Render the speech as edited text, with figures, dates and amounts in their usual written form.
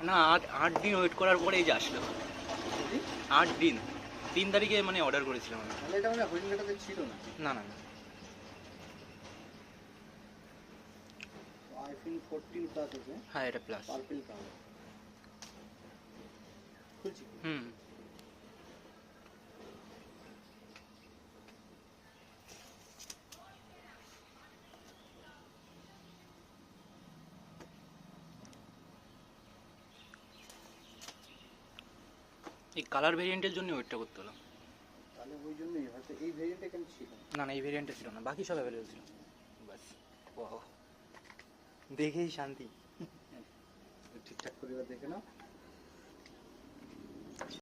না, 8 দিন ওয়েট করার পরে এই যে আসলো। 8 দিন, 3 তারিখে মানে অর্ডার করেছিলাম আমি। তাহলে এটা মানে হরিণঘাটাতে ছিল না। না না না। আইফোন 14 প্লাস আছে, হ্যাঁ এটা প্লাস। Purple colour. খুলছি। হুম। এই কালার ভেরিয়েন্টের জন্য ওয়েটটা করতে হলো। তাহলে ওই জন্যই হয়তো এই ভেরিয়েন্টে কেন ছিল না। না না, এই ভেরিয়েন্টে ছিল না, বাকি সব অ্যাভেলেবল ছিল। বাস, ওহ, দেখেই শান্তি। ঠিকঠাক করে এবার দেখে নাও।